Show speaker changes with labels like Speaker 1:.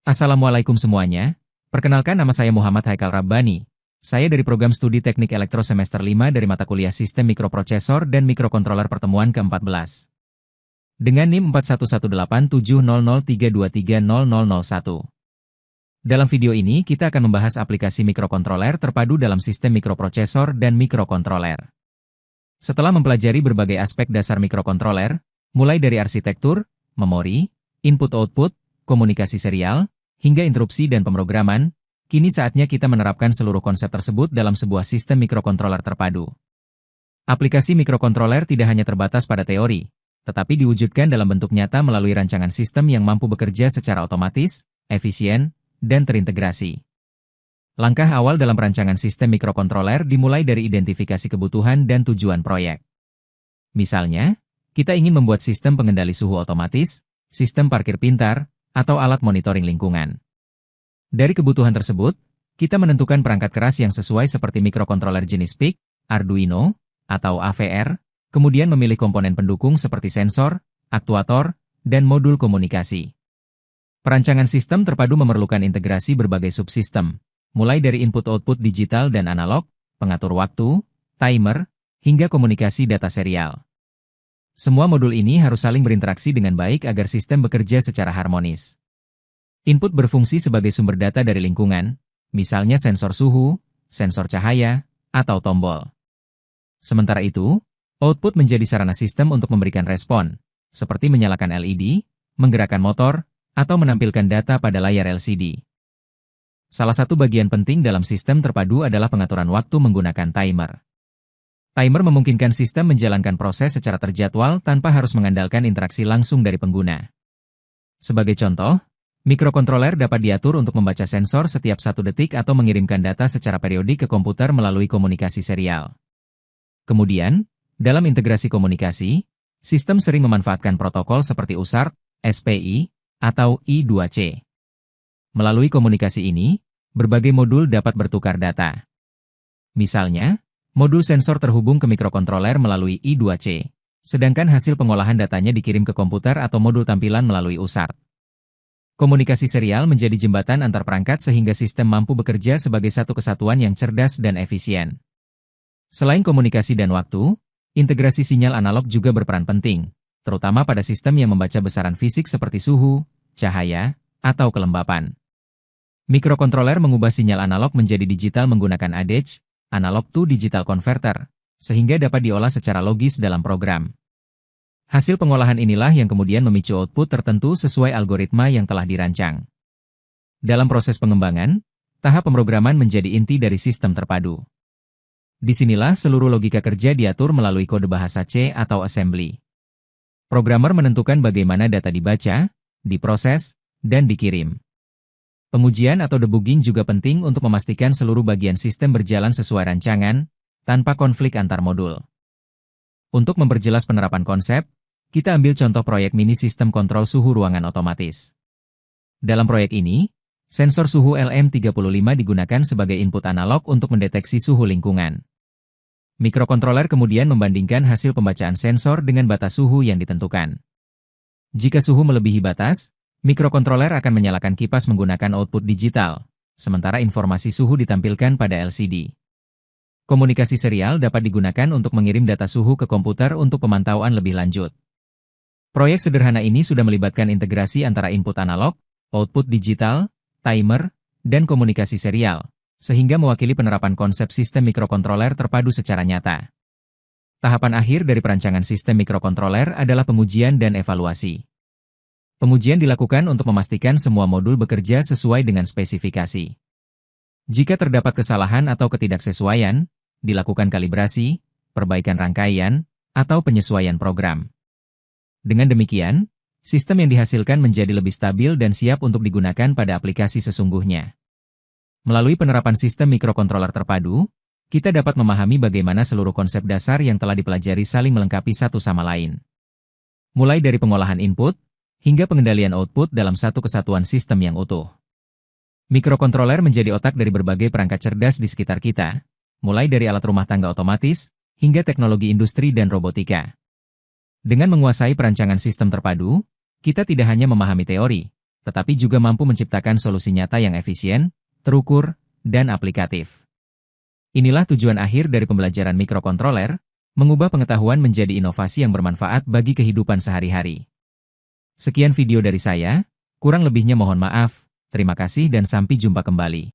Speaker 1: Assalamualaikum semuanya. Perkenalkan, nama saya Muhammad Haikal Rabbani. Saya dari program studi Teknik Elektro semester 5 dari mata kuliah Sistem Mikroprosesor dan Mikrokontroler pertemuan ke-14. Dengan NIM 41187003230001. Dalam video ini kita akan membahas aplikasi mikrokontroler terpadu dalam sistem mikroprosesor dan mikrokontroler. Setelah mempelajari berbagai aspek dasar mikrokontroler, mulai dari arsitektur, memori, input-output, komunikasi serial, hingga interupsi dan pemrograman, kini saatnya kita menerapkan seluruh konsep tersebut dalam sebuah sistem mikrokontroler terpadu. Aplikasi mikrokontroler tidak hanya terbatas pada teori, tetapi diwujudkan dalam bentuk nyata melalui rancangan sistem yang mampu bekerja secara otomatis, efisien, dan terintegrasi. Langkah awal dalam perancangan sistem mikrokontroler dimulai dari identifikasi kebutuhan dan tujuan proyek. Misalnya, kita ingin membuat sistem pengendali suhu otomatis, sistem parkir pintar, atau alat monitoring lingkungan. Dari kebutuhan tersebut, kita menentukan perangkat keras yang sesuai seperti mikrokontroler jenis PIC, Arduino, atau AVR, kemudian memilih komponen pendukung seperti sensor, aktuator, dan modul komunikasi. Perancangan sistem terpadu memerlukan integrasi berbagai subsistem, mulai dari input-output digital dan analog, pengatur waktu, timer, hingga komunikasi data serial. Semua modul ini harus saling berinteraksi dengan baik agar sistem bekerja secara harmonis. Input berfungsi sebagai sumber data dari lingkungan, misalnya sensor suhu, sensor cahaya, atau tombol. Sementara itu, output menjadi sarana sistem untuk memberikan respon, seperti menyalakan LED, menggerakkan motor, atau menampilkan data pada layar LCD. Salah satu bagian penting dalam sistem terpadu adalah pengaturan waktu menggunakan timer. Timer memungkinkan sistem menjalankan proses secara terjadwal tanpa harus mengandalkan interaksi langsung dari pengguna. Sebagai contoh, mikrokontroler dapat diatur untuk membaca sensor setiap 1 detik atau mengirimkan data secara periodik ke komputer melalui komunikasi serial. Kemudian, dalam integrasi komunikasi, sistem sering memanfaatkan protokol seperti USART, SPI, atau I2C. Melalui komunikasi ini, berbagai modul dapat bertukar data. Misalnya, modul sensor terhubung ke mikrokontroler melalui I2C, sedangkan hasil pengolahan datanya dikirim ke komputer atau modul tampilan melalui USART. Komunikasi serial menjadi jembatan antar perangkat sehingga sistem mampu bekerja sebagai satu kesatuan yang cerdas dan efisien. Selain komunikasi dan waktu, integrasi sinyal analog juga berperan penting, terutama pada sistem yang membaca besaran fisik seperti suhu, cahaya, atau kelembapan. Mikrokontroler mengubah sinyal analog menjadi digital menggunakan ADC, Analog to Digital Converter, sehingga dapat diolah secara logis dalam program. Hasil pengolahan inilah yang kemudian memicu output tertentu sesuai algoritma yang telah dirancang. Dalam proses pengembangan, tahap pemrograman menjadi inti dari sistem terpadu. Disinilah seluruh logika kerja diatur melalui kode bahasa C atau assembly. Programmer menentukan bagaimana data dibaca, diproses, dan dikirim. Pengujian atau debugging juga penting untuk memastikan seluruh bagian sistem berjalan sesuai rancangan, tanpa konflik antar modul. Untuk memperjelas penerapan konsep, kita ambil contoh proyek mini sistem kontrol suhu ruangan otomatis. Dalam proyek ini, sensor suhu LM35 digunakan sebagai input analog untuk mendeteksi suhu lingkungan. Mikrokontroler kemudian membandingkan hasil pembacaan sensor dengan batas suhu yang ditentukan. Jika suhu melebihi batas, mikrokontroler akan menyalakan kipas menggunakan output digital, sementara informasi suhu ditampilkan pada LCD. Komunikasi serial dapat digunakan untuk mengirim data suhu ke komputer untuk pemantauan lebih lanjut. Proyek sederhana ini sudah melibatkan integrasi antara input analog, output digital, timer, dan komunikasi serial, sehingga mewakili penerapan konsep sistem mikrokontroler terpadu secara nyata. Tahapan akhir dari perancangan sistem mikrokontroler adalah pengujian dan evaluasi. Pengujian dilakukan untuk memastikan semua modul bekerja sesuai dengan spesifikasi. Jika terdapat kesalahan atau ketidaksesuaian, dilakukan kalibrasi, perbaikan rangkaian, atau penyesuaian program. Dengan demikian, sistem yang dihasilkan menjadi lebih stabil dan siap untuk digunakan pada aplikasi sesungguhnya. Melalui penerapan sistem mikrokontroler terpadu, kita dapat memahami bagaimana seluruh konsep dasar yang telah dipelajari saling melengkapi satu sama lain. Mulai dari pengolahan input, hingga pengendalian output dalam satu kesatuan sistem yang utuh. Mikrokontroler menjadi otak dari berbagai perangkat cerdas di sekitar kita, mulai dari alat rumah tangga otomatis, hingga teknologi industri dan robotika. Dengan menguasai perancangan sistem terpadu, kita tidak hanya memahami teori, tetapi juga mampu menciptakan solusi nyata yang efisien, terukur, dan aplikatif. Inilah tujuan akhir dari pembelajaran mikrokontroler, mengubah pengetahuan menjadi inovasi yang bermanfaat bagi kehidupan sehari-hari. Sekian video dari saya, kurang lebihnya mohon maaf, terima kasih dan sampai jumpa kembali.